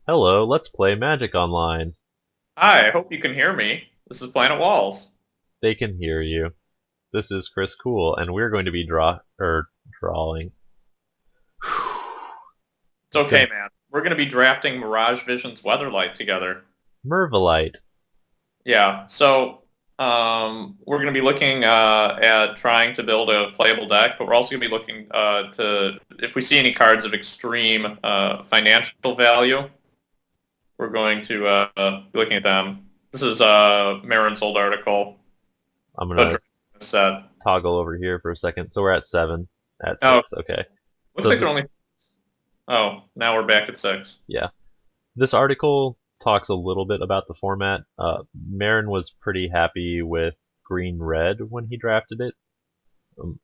Hello, let's play Magic Online. Hi, I hope you can hear me. This is Planet Walls. They can hear you. This is Chris Cool, and we're going to be drawing. It's It's gonna okay, man. We're going to be drafting Mirage Vision's Weatherlight together. Mervolite. Yeah, we're going to be looking at trying to build a playable deck, but we're also going to be looking to, if we see any cards of extreme financial value, we're going to be looking at them. This is Marin's old article I'm about gonna drafting this set. toggle over here for a second. So we're at 7, at Oh, 6. Okay. looks So like they're only. Oh, now we're back at 6. yeah, this article talks a little bit about the format. Marin was pretty happy with green red when he drafted it.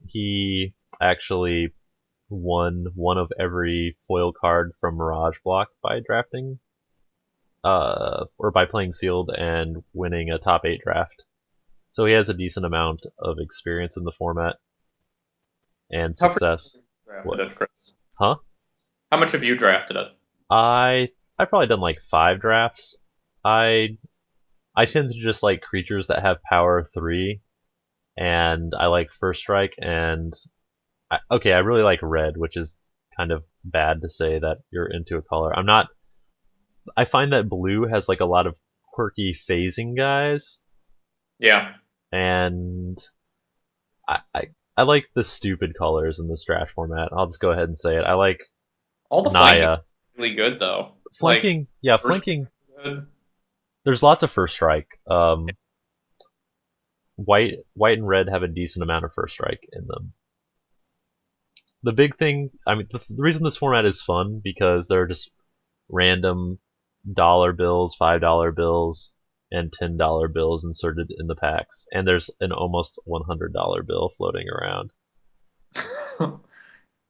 He actually won one of every foil card from Mirage block by drafting or by playing sealed and winning a top 8 draft. So he has a decent amount of experience in the format and How frequently success. have you drafted What? it, Chris? Huh? How much have you drafted it? I've probably done like 5 drafts. I I tend to just like creatures that have power 3, and I like first strike, and okay, I really like red, which is kind of bad to say that you're into a color. I'm not. I find that blue has like a lot of quirky phasing guys, Yeah. and I like the stupid colors in this draft format. I'll just go ahead and say it. I like All the flanking Naya. is really good though. Like Flanking, yeah, first flanking. good. There's lots of first strike. White and red have a decent amount of first strike in them. The big thing, I mean, the reason this format is fun because there are just random dollar bills, $5 bills, and $10 bills inserted in the packs, and there's an almost $100 bill floating around.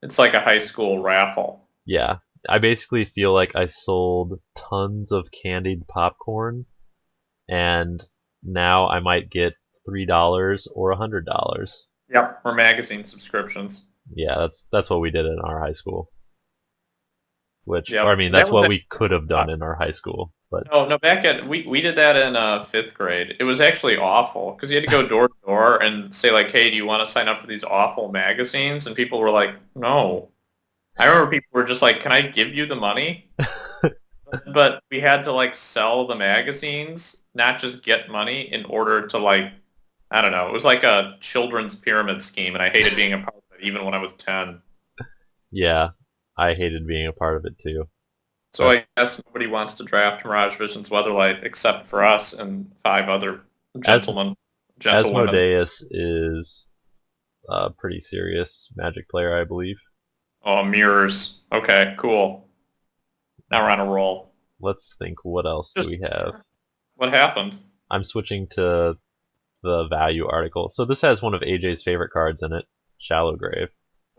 It's like a high school raffle. Yeah, I basically feel like I sold tons of candied popcorn, and now I might get $3 or $100. Yep. Or magazine subscriptions. Yeah, that's what we did in our high school. Or I Yep. mean, That that's was what we actually could have done in our high school. But no, back at we did that in fifth grade. It was actually awful because you had to go door to door and say like, "Hey, do you want to sign up for these awful magazines?" And people were like, "No." I remember people were just like, "Can I give you the money?" But we had to like sell the magazines, not just get money in order to like, I don't know. It was like a children's pyramid scheme, and I hated being a part of it even when I was 10. yeah, I hated being a part of it too. So But I guess nobody wants to draft Mirage Vision's Weatherlight except for us and 5 other as gentlemen, gentlewomen. Asmodeus is a pretty serious Magic player, I believe. Oh, mirrors. Okay, cool. Now we're on a roll. Let's think. What else do Just we have? what happened? I'm switching to the value article. So this has one of AJ's favorite cards in it, Shallow Grave.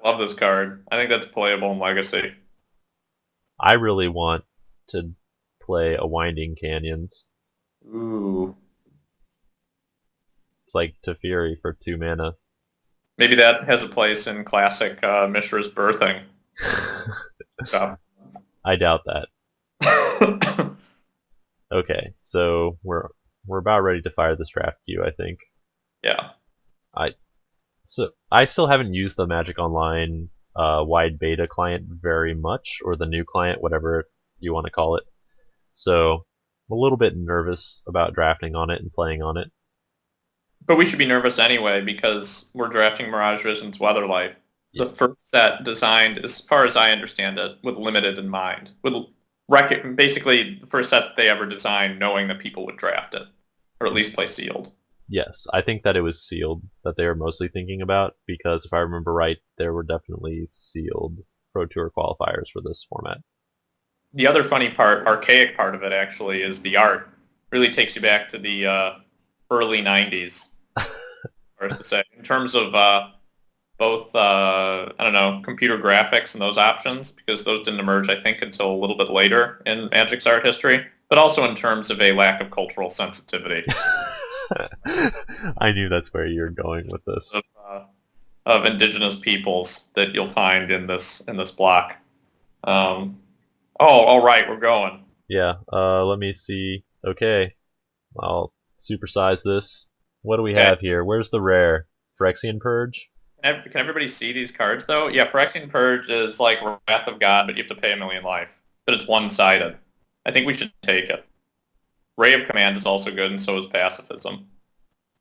Love this card. I think that's playable in Legacy. I really want to play a Winding Canyons. Ooh. It's like Teferi for 2 mana. Maybe that has a place in classic Mishra's birthing stuff. I doubt that. Okay, so we're about ready to fire this draft queue, I think. Yeah. I I still haven't used the Magic Online wide beta client very much, or the new client, whatever you want to call it. So I'm a little bit nervous about drafting on it and playing on it. But we should be nervous anyway because we're drafting Mirage Vision's Weatherlight. Yeah. The first set designed, as far as I understand it, with limited in mind. Basically the first set that they ever designed knowing that people would draft it, or at least play sealed. Yes, I think that it was sealed that they were mostly thinking about because if I remember right, there were definitely sealed Pro Tour qualifiers for this format. The other funny part, archaic part of it actually, is the art. Really takes you back to the early 90s, or to say, in terms of both, I don't know, computer graphics and those options, because those didn't emerge, I think, until a little bit later in Magic's art history, but also in terms of a lack of cultural sensitivity I knew that's where you're going with this. of, uh, of indigenous peoples that you'll find in this block. Um, oh, all right, we're going. Yeah. Let me see. Okay, I'll supersize this. What do we Okay. have here? Where's the rare? Phyrexian Purge? Can everybody see these cards though? Yeah, Phyrexian Purge is like Wrath of God, but you have to pay a million life. But it's one-sided. I think we should take it. Ray of Command is also good, and so is Pacifism.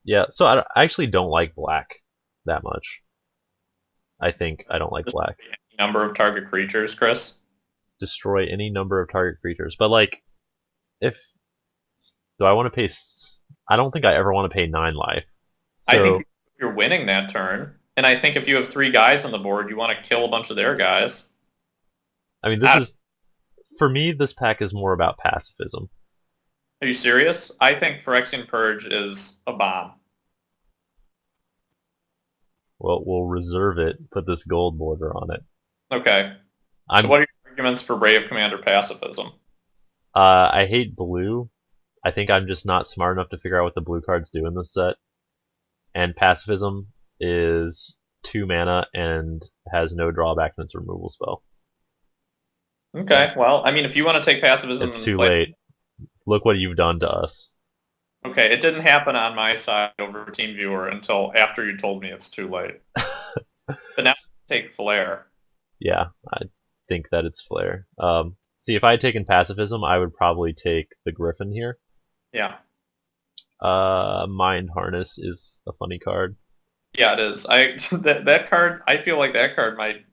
Yeah. So I actually don't like black that much. I think I don't like Just black. number of target creatures, Chris. Destroy any number of target creatures. But like, if do I want to pay? I don't think I ever want to pay 9 life. I think So you're winning that turn, and I think if you have three guys on the board, you want to kill a bunch of their guys. I mean, this I is for me. This pack is more about pacifism. Are you serious? I think Phyrexian Purge is a bomb. Well, we'll reserve it. Put this gold border on it. Okay. So I'm. what are your arguments for Ray of Command or Pacifism? I hate blue. I think I'm just not smart enough to figure out what the blue cards do in this set. And pacifism is 2 mana and has no drawback in its removal spell. So Okay, well, I mean, if you want to take Pacifism it's and too play, late. Look what you've done to us. okay, it didn't happen on my side over TeamViewer until after you told me it's too late. But now take Flare. Yeah, I think that it's Flare. See, if I had taken pacifism, I would probably take the Griffin here. Yeah, Mind Harness is a funny card. yeah, it is. I that card. I feel like that card might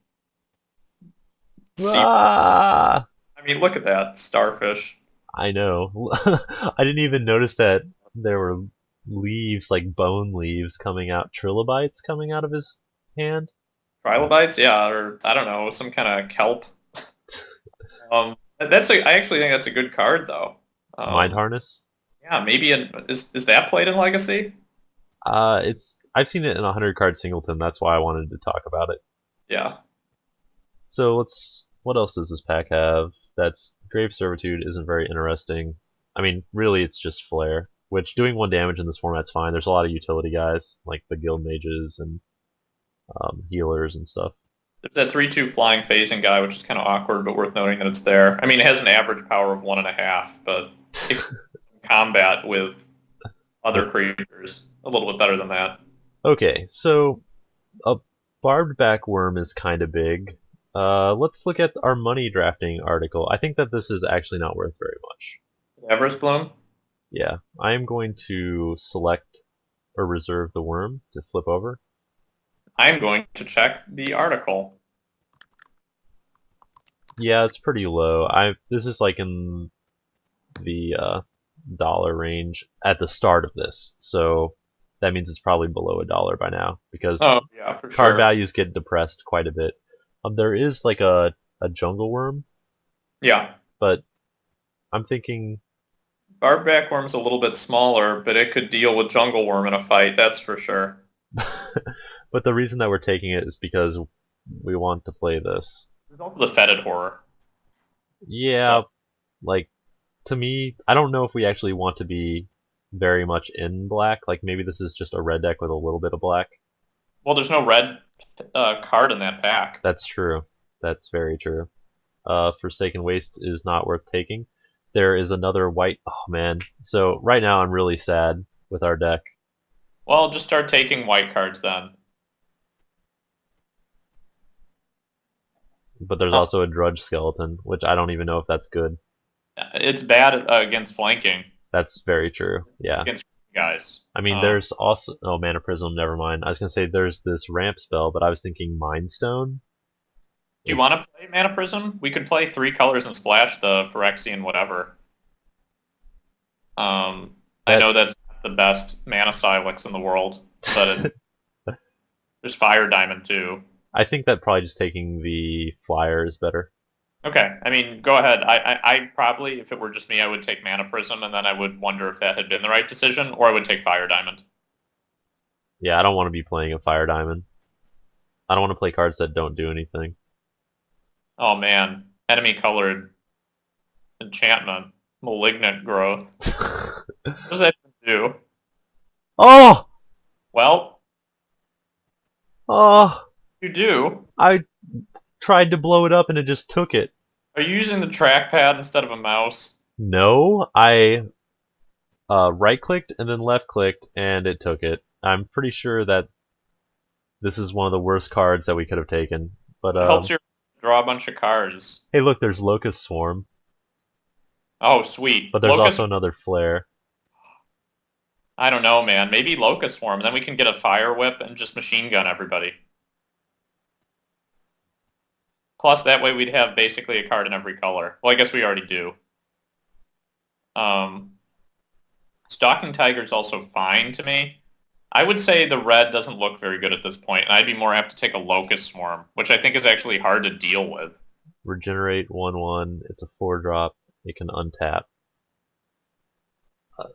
see. Ah, I mean, look at that starfish. I know. I didn't even notice that there were leaves, like bone leaves, coming out, trilobites coming out of his hand. Trilobites, yeah, or I don't know, some kind of kelp. That's a. I actually think that's a good card though. Mind Um, Harness. yeah, maybe is that played in Legacy? It's I've seen it in a 100 card singleton. That's why I wanted to talk about it. Yeah. So let's. What else does this pack have? That's Grave Servitude isn't very interesting. I mean, really, it's just Flare, which doing 1 damage in this format's fine. There's a lot of utility guys like the Guild Mages and healers and stuff. There's that 3/2 flying phasing guy, which is kind of awkward, but worth noting that it's there. I mean, it has an average power of 1.5, but it can combat with other creatures a little bit better than that. Okay, so a barbed back worm is kind of big. Let's look at our money drafting article. I think that this is actually not worth very much. Everest Bloom? Yeah, I am going to select or reserve the worm to flip over. I'm going to check the article. Yeah, it's pretty low. I This is like in the dollar range at the start of this, so that means it's probably below $1 by now because Oh, yeah, for card sure. values get depressed quite a bit. There is like a jungle worm, Yeah. but I'm thinking, Barbed Worm's a little bit smaller, but it could deal with Jungle Worm in a fight, that's for sure. but the reason that we're taking it is because we want to play this. There's also the Fetid Horror. Yeah, But, like to me, I don't know if we actually want to be very much in black. Like maybe this is just a red deck with a little bit of black. well, there's no red card in that pack. That's true. That's very true. Forsaken Waste is not worth taking. There is another white. Oh man. So right now I'm really sad with our deck. Well, just start taking white cards then. But there's Um, also a Drudge Skeleton, which I don't even know if that's good. it's bad against flanking, That's very true. Yeah. against guys. I mean, there's also Mana Prism. Never mind. I was gonna say there's this ramp spell, but I was thinking Mind Stone. Do you It's want to play Mana Prism? We could play three colors and splash the Phyrexian whatever. I that. know that's not the best mana Silex in the world, but there's Fire Diamond too. I think that probably just taking the flyer is better. Okay, I mean, go ahead. I probably, if it were just me, I would take Mana Prism, and then I would wonder if that had been the right decision, or I would take Fire Diamond. Yeah, I don't want to be playing a Fire Diamond. I don't want to play cards that don't do anything. Oh man, enemy colored enchantment, malignant growth. What does that do? Oh! Well, Oh! you do. I tried to blow it up and it just took it. Are you using the trackpad instead of a mouse? No, I right clicked and then left clicked and it took it. I'm pretty sure that this is one of the worst cards that we could have taken. But It helps you draw a bunch of cards. hey, look, there's Locust Swarm, Oh, sweet. but there's also Locust, another Flare. I don't know, man. Maybe Locust Swarm. Then we can get a Fire Whip and just machine gun everybody. Plus, that way we'd have basically a card in every color. Well, I guess we already do. Um, Stalking Tiger's also fine to me. I would say the red doesn't look very good at this point, and I'd be more apt to take a Locust Swarm, which I think is actually hard to deal with. Regenerate 1/1. It's a 4 drop. It can untap.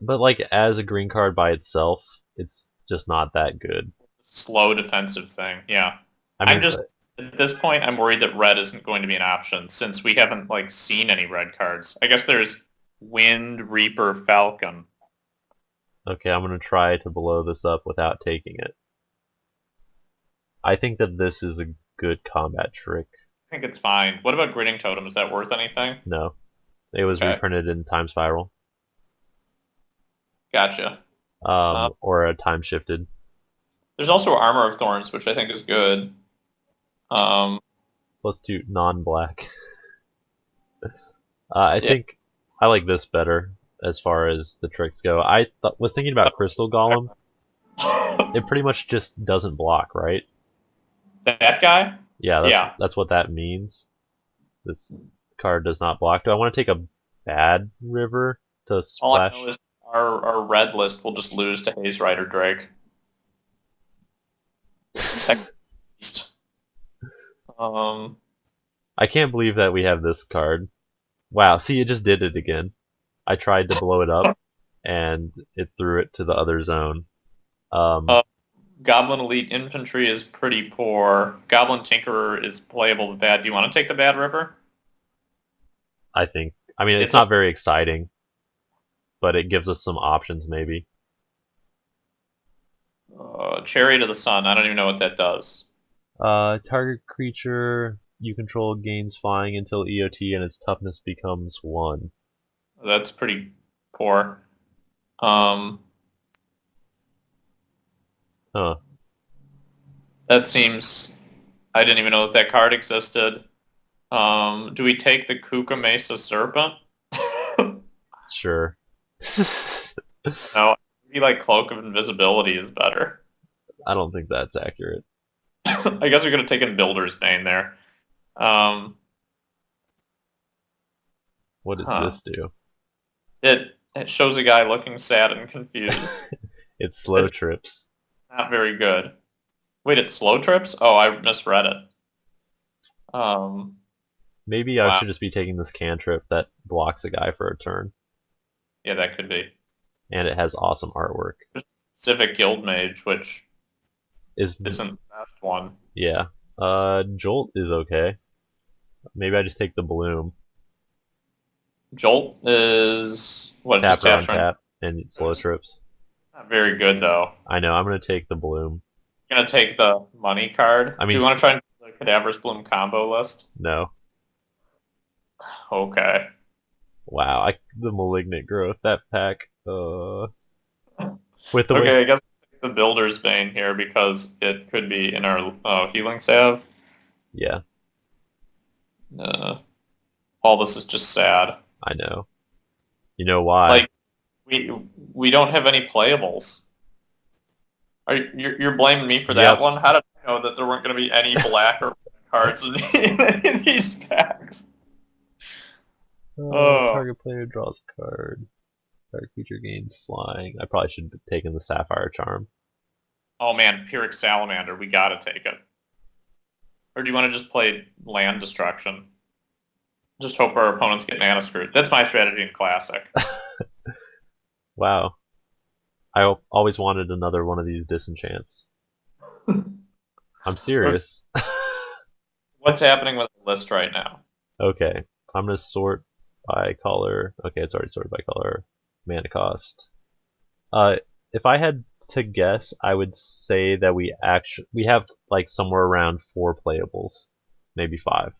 But like as a green card by itself, it's just not that good. Slow defensive thing, yeah. I I'm mean, just, at this point, I'm worried that red isn't going to be an option since we haven't, like, seen any red cards. I guess there's Wind, Reaper, Falcon. okay, I'm gonna try to blow this up without taking it. I think that this is a good combat trick. I think it's fine. What about Gritting Totem? Is that worth anything? No, it was Okay, reprinted in Time Spiral, gotcha. or a Time Shifted. There's also Armor of Thorns, which I think is good. Um, +2 non-black. I yeah. think I like this better as far as the tricks go. I was thinking about Crystal Golem. It pretty much just doesn't block, right? That guy? Yeah, Yeah. that's what that means. This card does not block. Do I want to take a bad river to All I know splash? is our red list will just lose to Haze Rider Drake. Um, I can't believe that we have this card. Wow, see, it just did it again. I tried to blow it up, and it threw it to the other zone. Um, uh, Goblin Elite Infantry is pretty poor. Goblin Tinkerer is playable but bad. Do you want to take the bad river? I think. I mean, it's It's a not very exciting, but it gives us some options, maybe. Chariot of the Sun. I don't even know what that does. Target creature you control gains flying until EOT, and its toughness becomes 1. That's pretty poor. Um, Huh. that seems. I didn't even know that that card existed. Do we take the Kuka Mesa Serpent? Sure. No, maybe like Cloak of Invisibility is better. I don't think that's accurate. I guess we could have taken Builder's Bane there. Um, What does huh. this do? It shows a guy looking sad and confused. It slow It's trips. not very good. Wait, it's slow trips? Oh, I misread it. Maybe I Wow. should just be taking this cantrip that blocks a guy for a turn, Yeah, that could be. and it has awesome artwork. Civic Guild Mage, which Is isn't the best one. yeah. Jolt is okay. Maybe I just take the bloom. Jolt is what, it just Tap or taps for untap, and it slow trips. not very good though. I know. I'm gonna take the bloom. Gonna take the money card. I Do mean, you want to try and do the Cadaverous Bloom combo list? no. Okay. Wow. The malignant growth that pack. With the way. Okay, I guess I'll take the Builder's Bane here because it could be in our healing salve. Yeah, Uh, all this is just sad. I know. You know why? Like we we don't have any playables. You're blaming me for that Yep. one? How did I know that there weren't going to be any black or red cards in these packs? Oh, Target player draws a card. Target creature gains flying. I probably should have taken the Sapphire Charm. oh man, Pyrrhic Salamander, we gotta take it. Or do you want to just play land destruction? Just hope our opponents get mana screwed. That's my strategy in Classic. Wow. Always wanted another one of these disenchants. I'm serious. What's happening with the list right now? Okay, I'm gonna sort by color. Okay, it's already sorted by color. Mana cost. Uh, if I had to guess, I would say that we have like somewhere around 4 playables, maybe 5.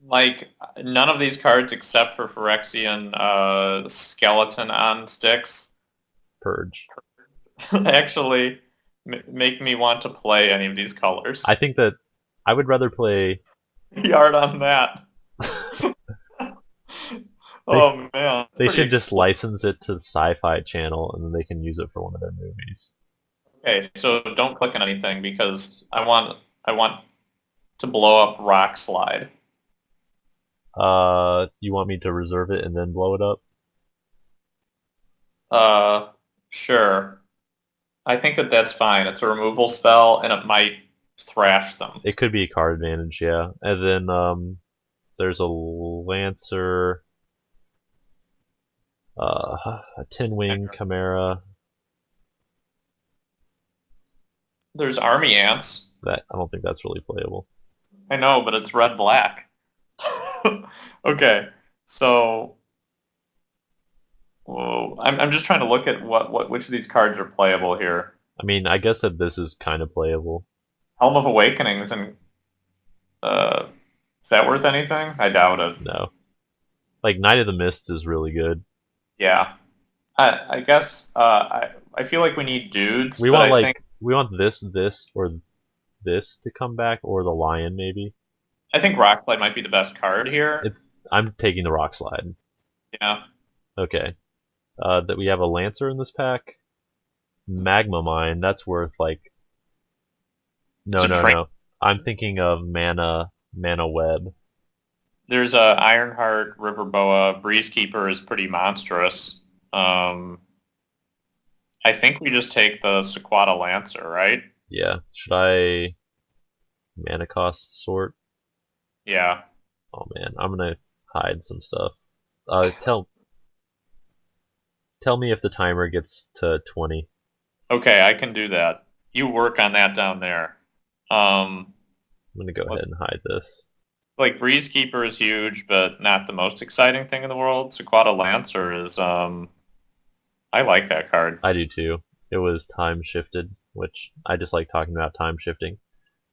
like none of these cards except for Phyrexian Skeleton on sticks Purge. actually make me want to play any of these colors. I think that I would rather play. Yard on that. They Oh man, it's they pretty should just explosive. license it to the Sci-Fi Channel and then they can use it for one of their movies. Okay, so don't click on anything because I want to blow up Rock Slide. You want me to reserve it and then blow it up? Uh, sure. I think that that's fine. It's a removal spell, and it might thrash them. It could be a card advantage, yeah. And then there's a Lancer, a Tin Wing Chimera. There's Army Ants. That I don't think that's really playable. I know, but it's red black. Okay, so whoa, I'm just trying to look at which of these cards are playable here. I mean, I guess that this is kind of playable. Helm of Awakenings and uh, is that worth anything? I doubt it. No, like Knight of the Mists is really good. Yeah, I guess I feel like we need dudes, We but want I think this, or this to come back, or the Lion maybe. I think Rockslide might be the best card here. I'm taking the Rock Slide. Yeah, Okay. That we have a Lancer in this pack. Magma Mine, that's worth like no to no train. no. I'm thinking of Mana Web. There's a Ironheart, Riverboa, Breezekeeper is pretty monstrous. Um, I think we just take the Sequata Lancer, right? Yeah. Should I mana cost sort? Yeah. Oh man, I'm gonna hide some stuff. Tell me if the timer gets to 20. Okay, I can do that. You work on that down there. Um, I'm gonna go what- ahead and hide this. like Breezekeeper is huge, but not the most exciting thing in the world. Sequata Lancer is I like that card. I do too. It was time shifted, which I just like talking about time shifting.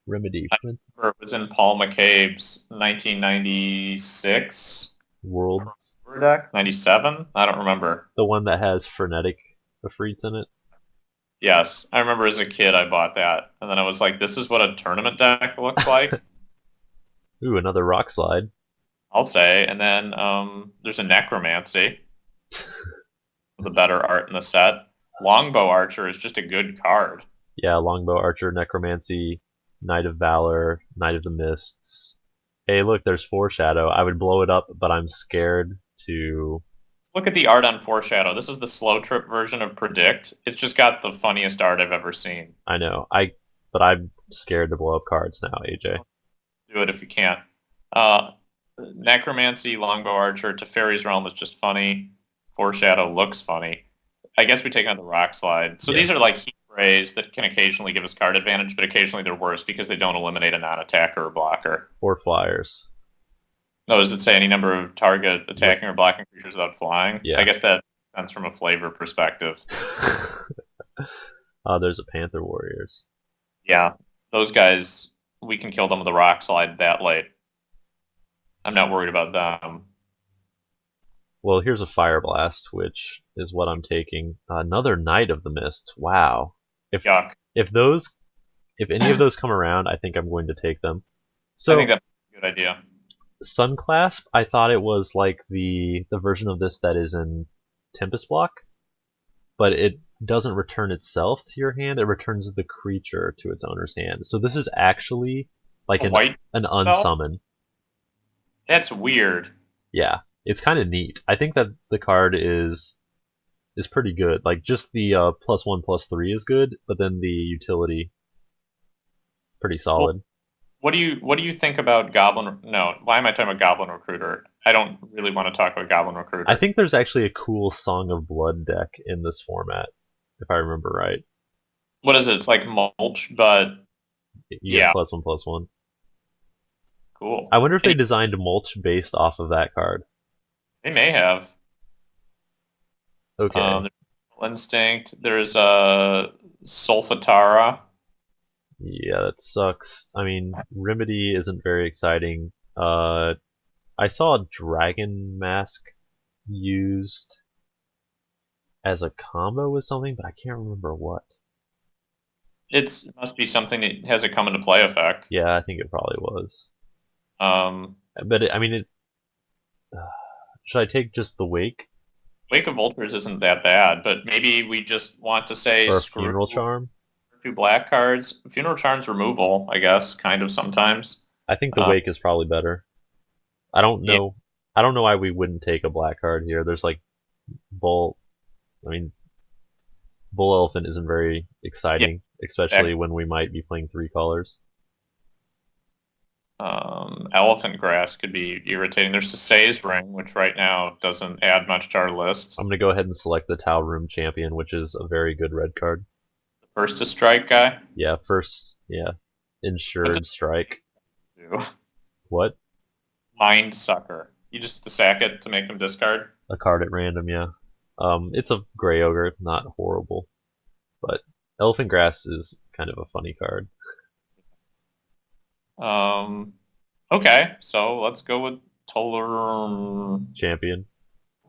Remedy Prince It was in Paul McCabe's 1996 Worlds, deck, 97. I don't remember. the one that has frenetic Efreets in it. Yes, I remember as a kid I bought that, and then I was like, "This is what a tournament deck looks like." Ooh, another Rock Slide. I'll say. And then there's a Necromancy, the better art in the set. Longbow Archer is just a good card. Yeah, Longbow Archer, Necromancy, Knight of Valor, Knight of the Mists. Hey, look, there's Foreshadow. I would blow it up, but I'm scared to. Look at the art on Foreshadow. This is the slow trip version of Predict. It's just got the funniest art I've ever seen. I know. But I'm scared to blow up cards now, AJ. Do it if you can't. Uh, Necromancy, Longbow Archer, Teferi's Realm is just funny. Foreshadow looks funny. I guess we take on the Rock Slide. So Yeah. these are like heat rays that can occasionally give us card advantage, but occasionally they're worse because they don't eliminate a non-attacker or blocker. Or Flyers. No, does it say any number of target Yep. attacking or blocking creatures without flying? Yeah. I guess that makes sense from a flavor perspective. There's a Panther Warriors. Yeah, those guys, we can kill them with a Rock Slide that late. I'm not worried about them. Well, here's a Fire Blast, which is what I'm taking. Another Knight of the Mist. Wow. If Yuck. if those if any of those come around, I think I'm going to take them. I think So that's a good idea. Sunclasp, I thought it was like the version of this that is in Tempest Block, but it doesn't return itself to your hand. It returns the creature to its owner's hand. So this is actually like A white an spell? unsummon. That's weird. Yeah, it's kind of neat. I think that the card is pretty good. Like just the +1/+3 is good, but then the utility pretty Well, solid. what do you think about Goblin? No, why am I talking about Goblin Recruiter? I don't really want to talk about Goblin I Recruiter. think there's actually a cool Song of Blood deck in this format, if I remember right. What is it? It's like mulch, but You get yeah, +1/+1. cool. I wonder if And they designed mulch based off of that card. they may have. Okay. There's Instinct. There's a Solfatara. Yeah, that sucks. I mean, Remedy isn't very exciting. I saw a Dragon Mask used as a combo with something, but I can't remember what. It must be something that has a come into play effect. Yeah, I think it probably was. Um, But I mean, should I take just the Wake Wake of Vultures isn't that bad, but maybe we just want to say or a screw Funeral Charm? two black cards. Funeral Charm's removal, I guess, kind of sometimes. I think the Um, Wake is probably better. I don't yeah, know. I don't know why we wouldn't take a black card here. There's like Bull. I mean, Bull Elephant isn't very yeah, exciting, especially exactly. when we might be playing 3 colors. Elephant Grass could be irritating. There's Sasay's Ring, which right now doesn't add much to our list. I'm gonna go ahead and select the Tau Room Champion, which is a very good red card. First to strike guy. Yeah, first, yeah, What does insured strike. it do? What? Mind Sucker. You just sack it to make them discard. A card at random, yeah. It's a gray ogre, not horrible, but Elephant Grass is kind of a funny card. Um, okay, so let's go with Toler Champion.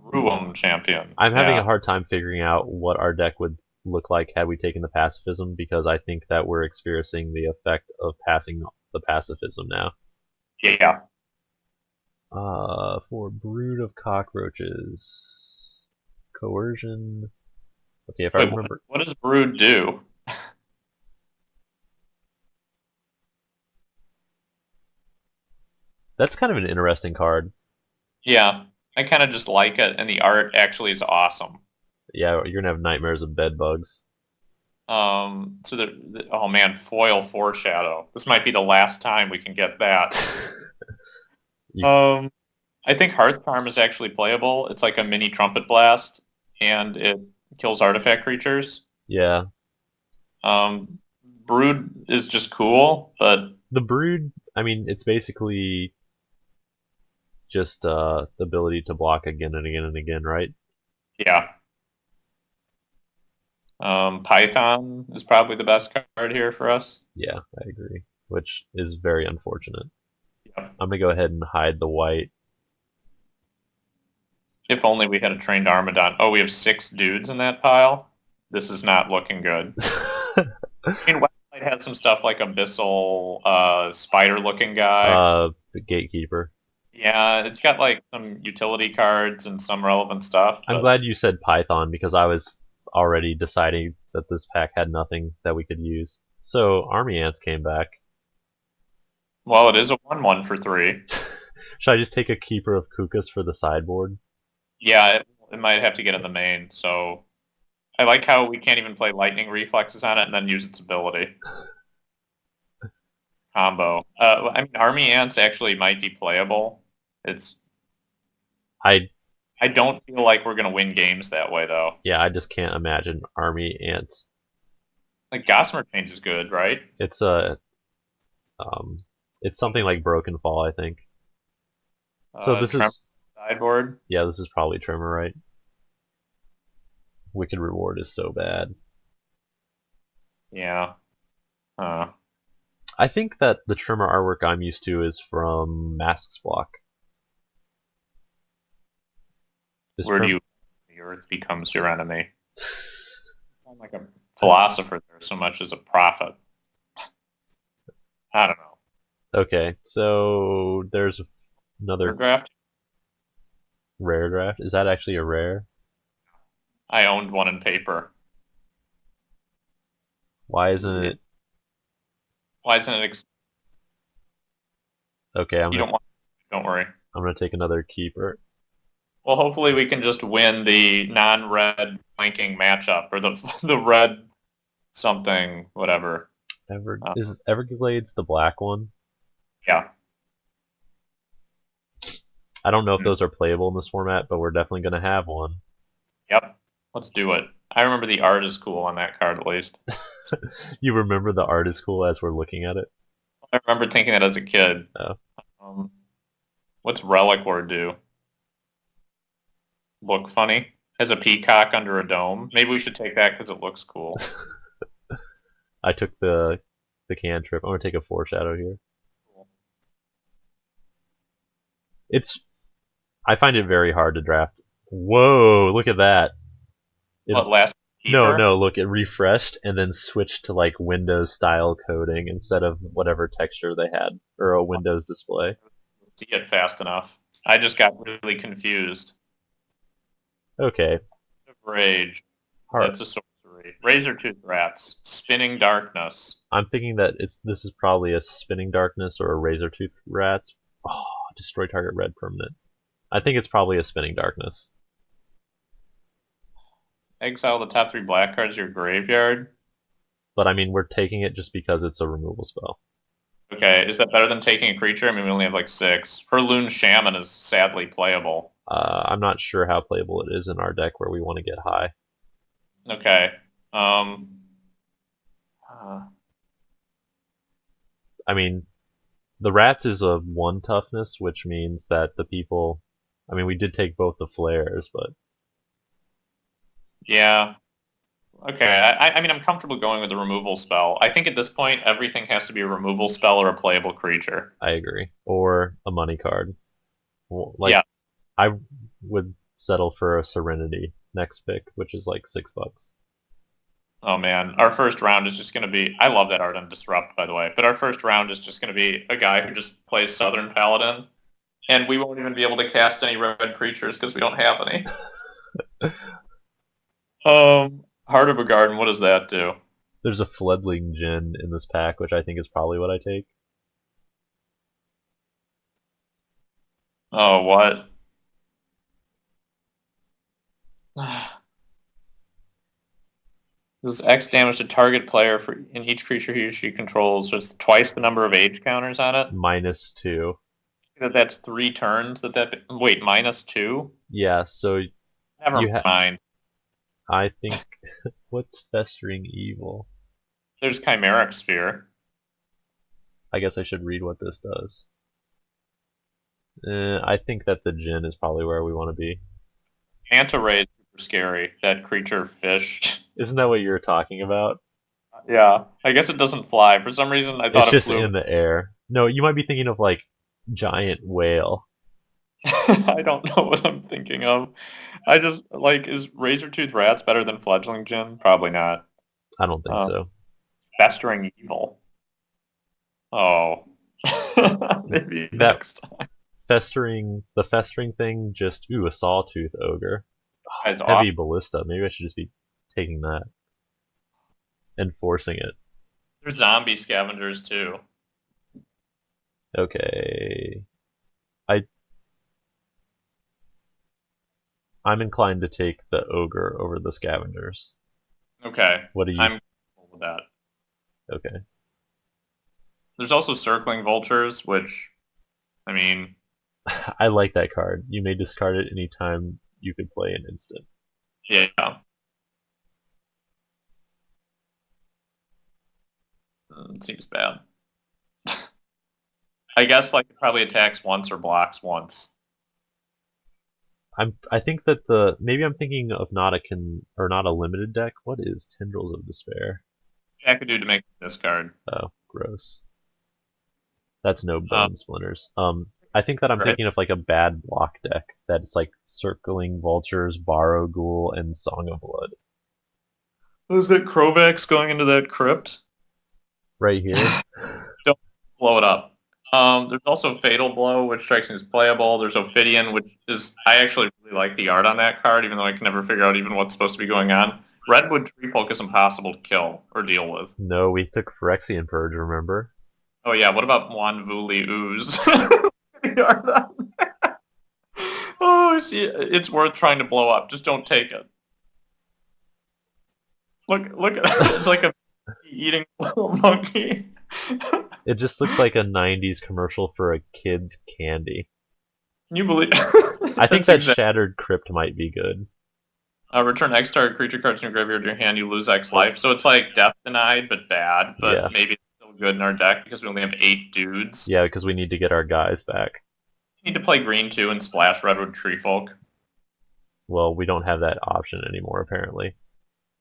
Ruum Champion. I'm having a Yeah, hard time figuring out what our deck would look like had we taken the pacifism because I think that we're experiencing the effect of passing the pacifism now. yeah. For Brood of Cockroaches. Coercion. Okay, if I Wait, remember. what does Brood do? That's kind of an interesting card. Yeah, I kind of just like it, and the art actually is awesome. Yeah, you're gonna have nightmares of bed bugs. So oh man, foil foreshadow. This might be the last time we can get that. You, Um, I think Hearth Charm is actually playable. It's like a mini trumpet blast, and it kills artifact creatures. yeah. Brood is just cool, but The Brood, I mean, it's basically just the ability to block again and again and again, right? yeah. Python is probably the best card here for us. Yeah, I agree. Which is very unfortunate. Yep. I'm gonna go ahead and hide the white. If only we had a trained Armadon. Oh, we have 6 dudes in that pile. This is not looking good. I mean, Westlight has some stuff like Abyssal, spider-looking guy. The Gatekeeper. Yeah, it's got like some utility cards and some relevant stuff, I'm but glad you said Python because I was already deciding that this pack had nothing that we could use. So Army Ants came back. well, it is a 1/1 for 3. Should I just take a Keeper of Kukas for the sideboard? Yeah, it might have to get in the main. So I like how we can't even play Lightning Reflexes on it and then use its ability combo. I mean, Army Ants actually might be playable. It's I I don't feel like we're gonna win games that way though. Yeah, I just can't imagine Army Ants. Like Gossamer Change is good, right? It's a um, it's something like Broken Fall, I think. So this Tremor is sideboard. yeah, this is probably Tremor, right? Wicked Reward is so bad. Yeah. Uh, I think that the Tremor artwork I'm used to is from Masks Block. Is where do Trem you the Earth becomes your enemy? I'm like a philosopher there so much as a prophet. I don't know. Okay, so there's another Draft. rare draft. Is that actually a rare? I owned one in paper. Why isn't it? Why isn't it? Okay, You don't want. Don't worry. I'm gonna take another keeper. Well, hopefully we can just win the non-red flanking matchup or the the red something whatever. Is Everglades the black one? Yeah. I don't know if Hmm. those are playable in this format, but we're definitely gonna have one. Yep. Let's do it. I remember the art is cool on that card at least. You remember the art is cool as we're looking at it? I remember thinking that as a kid. Oh. Um, what's Relic Lord do? Look funny? Has a peacock under a dome. Maybe we should take that because it looks cool. I took the cantrip. I'm gonna take a foreshadow here. It's I find it very hard to draft. Whoa, look at that. It What, last No, keeper? no, look, it refreshed and then switched to like Windows style coding instead of whatever texture they had or a Windows display. See it fast enough. I just got really confused. Okay. Rage. Heart. That's a sorcery. Razor-tooth rats. Spinning darkness. I'm thinking that this is probably a spinning darkness or a razor tooth rats. Oh, destroy target red permanent. I think it's probably a spinning darkness. Exile the top 3 black cards of your graveyard. But I mean, we're taking it just because it's a removal spell. Okay, is that better than taking a creature? I mean, we only have like 6. Herloon Shaman is sadly playable. I'm not sure how playable it is in our deck where we want to get high. Okay. Um, uh, I mean, the rats is a 1 toughness, which means that the people. I mean, we did take both the flares, but yeah. Okay, I mean, I'm comfortable going with the removal spell. I think at this point, everything has to be a removal spell or a playable creature. I agree. Or a money card. Like, Yeah. I would settle for a Serenity next pick, which is like $6. Oh man, our first round is just going to be. I love that art on Disrupt, by the way. But our first round is just going to be a guy who just plays Southern Paladin, and we won't even be able to cast any red creatures because we don't have any. Heart of a Garden. What does that do? There's a Fledgling Djinn in this pack, which I think is probably what I take. Oh, what? Does X damage to target player for in each creature he or she controls. So it's twice the number of age counters on it. -2. That's 3 turns. Wait, -2? Yeah, so Never you have. mind. I think. What's Festering Evil? There's Chimeric Sphere. I guess I should read what this does. I think that the Djinn is probably where we want to be. Manta Ray is super scary. That creature fish. Isn't that what you were talking about? Yeah, I guess it doesn't fly. For some reason, I It's thought it just flew. in the air. No, you might be thinking of like giant whale. I don't know what I'm thinking of. I just like is Razor-tooth Rats better than Fledgling Gin? Probably not. I don't think Uh, so. Festering Evil. Oh, maybe That next the festering thing, just a sawtooth ogre. time. Is off. Heavy ballista. Maybe I should just be taking that and forcing it. There's zombie scavengers too. Okay. I I'm inclined to take the ogre over the scavengers. Okay, What do you? I'm cool with that. Okay. There's also circling vultures, which I mean, I like that card. You may discard it anytime you could play an instant. yeah, it seems bad. I guess like it probably attacks once or blocks once. I think that maybe I'm thinking of not a limited deck. What is Tendrils of Despair? I could do to make this card. Oh, gross. That's no Um, bone splinters. I think that I'm right. thinking of like a bad block deck that's like circling vultures, borrow ghoul, and Song of Blood. Was that Krovax going into that crypt? Right here. Don't blow it up. There's also Fatal Blow, which strikes me as playable. There's Ophidian, which is I actually really like the art on that card, even though I can never figure out even what's supposed to be going on. Redwood Tree Poke is impossible to kill or deal with. No, we took Phyrexian Purge, remember? Oh yeah, what about Wanvuli Ooze? The art on there. Oh, see, it's worth trying to blow up. Just don't take it. Look at that. It's like a eating little monkey. It just looks like a 90s commercial for a kid's candy. Can you believe? I think That's that exactly. Shattered Crypt might be good. Return X target creature cards in your graveyard to your hand. You lose X life. So it's like death denied, but bad. Yeah. But maybe it's still good in our deck because we only have 8 dudes. Yeah, because we need to get our guys back. You need to play green too and splash Redwood Tree Folk. Well, we don't have that option anymore, apparently.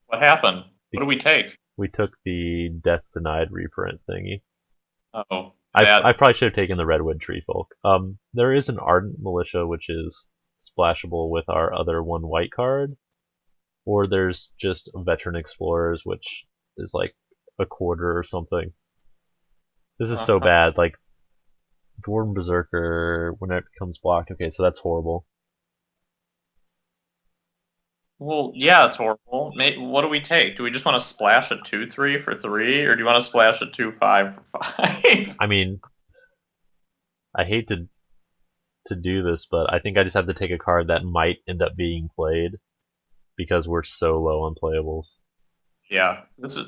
What happened? What do we take? We took the Death Denied reprint thingy. Oh, I That probably should have taken the Redwood Tree Folk. There is an Ardent Militia which is splashable with our other one white card, or there's just Veteran Explorers which is like a quarter or something. This is so uh, bad. Like Dwarven Berserker when it becomes blocked. Okay, so that's horrible. well, yeah, it's horrible. What do we take? Do we just want to splash a 2/3 for 3, or do you want to splash a 2/5 for 5? I mean, I hate to do this, but I think I just have to take a card that might end up being played because we're so low on playables. Yeah, this is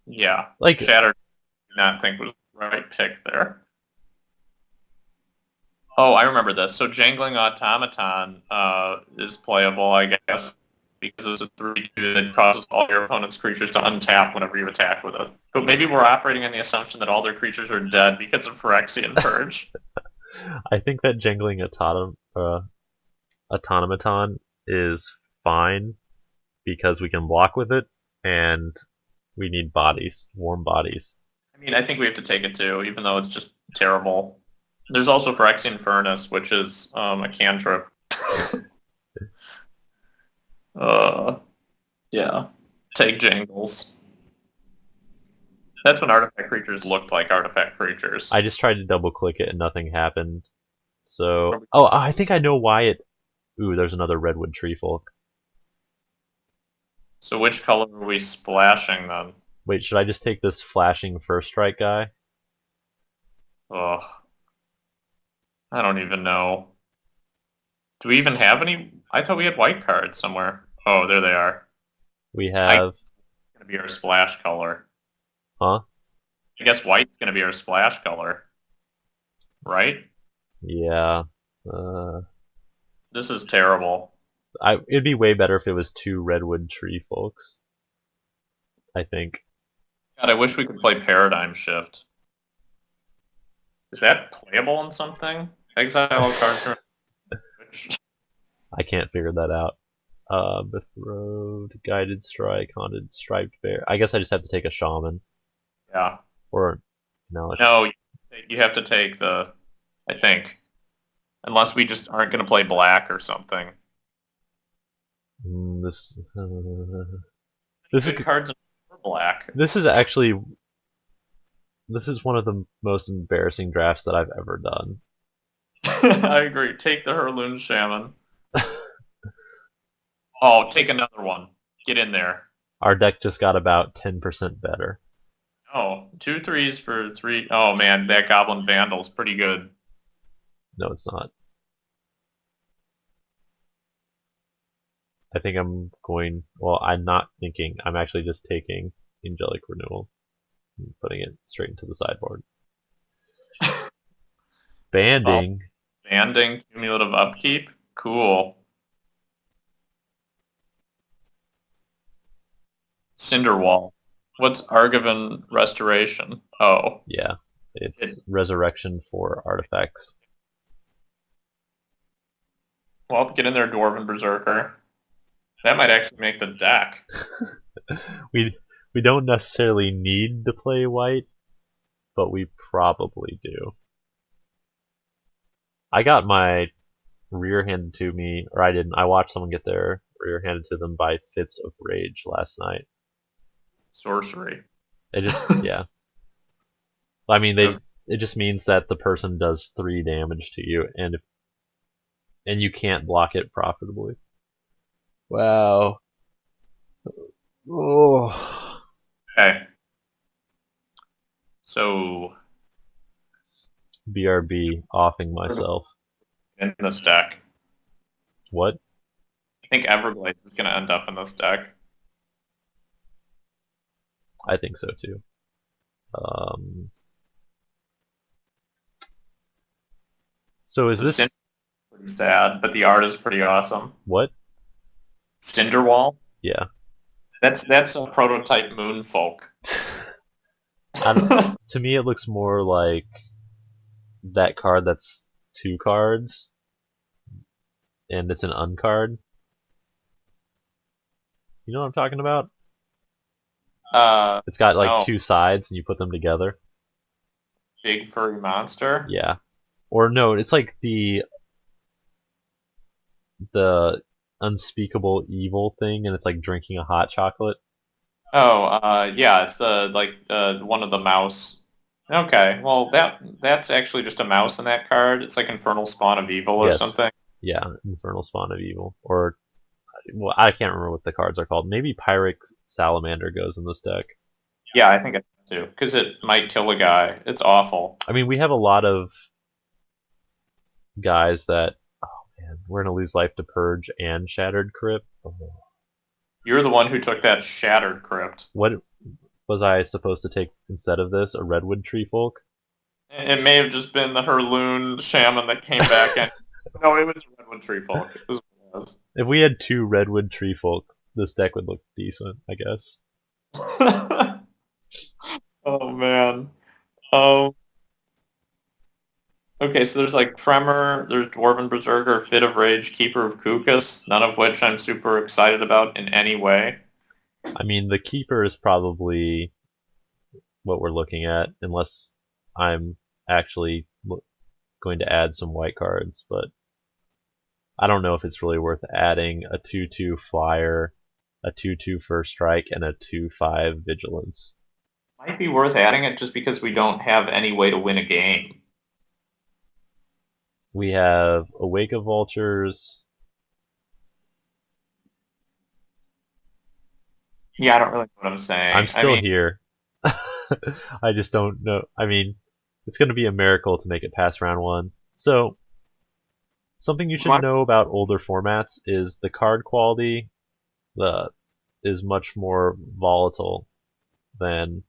yeah. Like, Shattered did not think was the right pick there. Oh, I remember this. So Jangling Automaton is playable, I guess, because it's a 3/2 that causes all your opponent's creatures to untap whenever you attack with it. But maybe we're operating on the assumption that all their creatures are dead because of Phyrexian Purge. I think that jangling automaton is fine because we can block with it, and we need bodies, warm bodies. I mean, I think we have to take it too, even though it's just terrible. There's also Phyrexian Furnace, which is a cantrip. Uh, yeah. Take Jangles. That's when artifact creatures looked like artifact creatures. I just tried to double click it and nothing happened. So, oh, I think I know why it. Ooh, there's another redwood tree folk. So which color are we splashing then? Wait, should I just take this flashing first strike guy? Ugh, I don't even know. Do we even have any? I thought we had white cards somewhere. Oh, there they are. We I have, gonna be our splash color. huh? I guess white's gonna be our splash color, right? Yeah. This is terrible. It'd be way better if it was two redwood tree folks. I think. God, I wish we could play Paradigm Shift. Is that playable in something? Exile all cards from I can't figure that out. Betrothed, Guided Strike, Haunted Striped Bear. I guess I just have to take a Shaman. Yeah. Or, no, No, you have to take the, I think. Unless we just aren't going to play black or something. this, this is Good cards for black. this is actually this is one of the most embarrassing drafts that I've ever done. I agree. Take the Herloon Shaman. Oh, take another one. Get in there. Our deck just got about 10% better. Oh, 2/3s for 3. Oh man, that Goblin Vandal's pretty good. No, it's not. I think I'm going. Well, I'm not thinking. I'm actually just taking Angelic Renewal and putting it straight into the sideboard. Oh, Banding. banding, cumulative upkeep. Cool. Cinderwall. What's Argivan Restoration? Oh, Yeah, it's resurrection for artifacts. well, get in there, Dwarven Berserker. That might actually make the deck. we we don't necessarily need to play white, but we probably do. I got my rear handed to me, or I didn't. I watched someone get their rear handed to them by fits of rage last night. Sorcery. It just, yeah. I mean, it just means that the person does 3 damage to you, and you can't block it profitably. Wow. Oh. Okay. So, BRB offing myself. in this deck. What? I think Everglade is going to end up in this deck. I think so too. So is The this pretty sad, but the art is pretty awesome. what? Cinderwall. Yeah. That's a prototype Moonfolk. To me, it looks more like that card that's 2 cards, and it's an uncard. You know what I'm talking about? It's got like no. 2 sides, and you put them together. big furry monster. Yeah. Or no, it's like the unspeakable evil thing, and it's like drinking a hot chocolate. Oh, yeah, it's the like one of the mouse. Okay, well that's actually just a mouse in that card. It's like Infernal Spawn of Evil or Yes. something. Yeah, Infernal Spawn of Evil. Or well, I can't remember what the cards are called. Maybe Pyric Salamander goes in this deck. Yeah, I think it too, because it might kill a guy. It's awful. I mean, we have a lot of guys that, oh man, we're gonna lose life to Purge and Shattered Crypt. Oh. You're the one who took that Shattered Crypt. What was I supposed to take instead of this? A Redwood Tree Folk? It may have just been the Herloon Shaman that came back and no, it was Redwood Tree Folk. Is what it If we had two Redwood Tree Folks, this deck would look decent, I guess. was. Oh man. Oh. Okay, so there's like Tremor, there's Dwarven Berserker, Fit of Rage, Keeper of Kukas, none of which I'm super excited about in any way. I mean, the Keeper is probably what we're looking at, unless I'm actually going to add some white cards, but I don't know if it's really worth adding a 2/2 flyer, a 2/2 first strike, and a 2/5 vigilance. Might be worth adding it just because we don't have any way to win a game. We have Awake of Vultures. Yeah, I don't really know what I'm I'm saying. I still mean, here. I just don't know. I mean, it's going to be a miracle to make it past round one. So, something you we should want know about older formats is the card quality the is much more volatile than,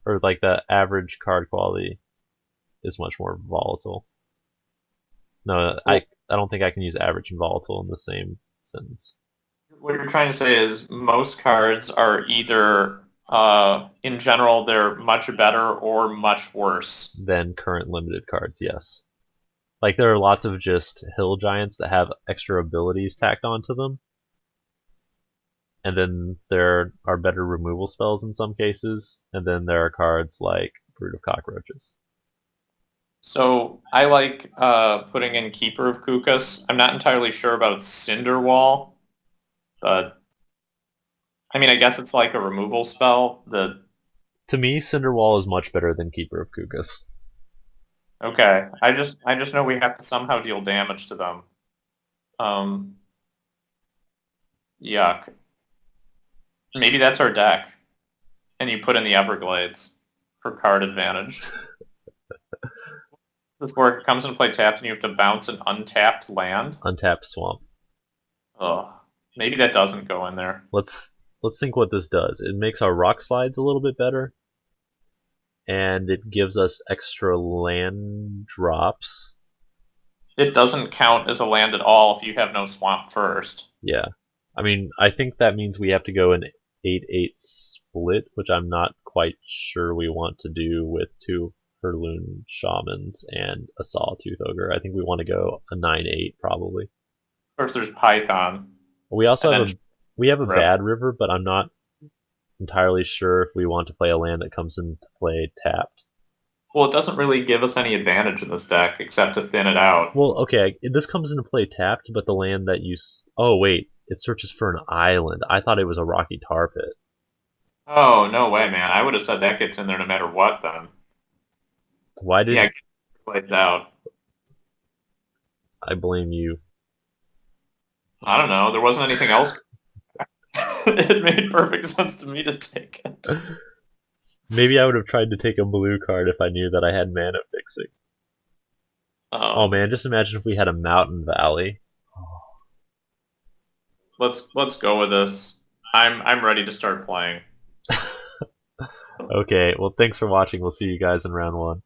or like the average card quality is much more volatile. No, well, I don't think I can use average and volatile in the same sentence. what you're trying to say is most cards are either, in general, they're much better or much worse. Than current limited cards, yes. Like there are lots of just hill giants that have extra abilities tacked onto them, and then there are better removal spells in some cases, and then there are cards like Brood of Cockroaches. So I like putting in Keeper of Kukas. I'm not entirely sure about Cinderwall, but I mean, I guess it's like a removal spell. To me, Cinderwall is much better than Keeper of Kukas. Okay, I just know we have to somehow deal damage to them. Um, yuck. Maybe that's our deck, and you put in the Everglades for card advantage. This where it comes into play tapped, and you have to bounce an untapped land. Untapped Swamp. Ugh. Maybe that doesn't go in there. Let's think what this does. It makes our rock slides a little bit better, and it gives us extra land drops. It doesn't count as a land at all if you have no swamp first. Yeah. I mean, I think that means we have to go an 8/8 split, which I'm not quite sure we want to do with two Herloon Shamans and a Sawtooth Ogre. I think we want to go a 9/8 probably. First, there's Python, We also and have then a Rip. bad river, but I'm not entirely sure if we want to play a land that comes into play tapped. Well, it doesn't really give us any advantage in this deck except to thin it out. Well, okay, this comes into play tapped, but the land that you oh wait, it searches for an island. I thought it was a rocky tar pit. Oh, no way, man. I would have said that gets in there no matter what then. Why Yeah, did get plays out. I blame you? I don't know. There wasn't anything else. It made perfect sense to me to take it. Maybe I would have tried to take a blue card if I knew that I had mana fixing. Oh Um, man, just imagine if we had a mountain valley. let's go with this. I'm ready to start playing. Okay, well thanks for watching. We'll see you guys in round one.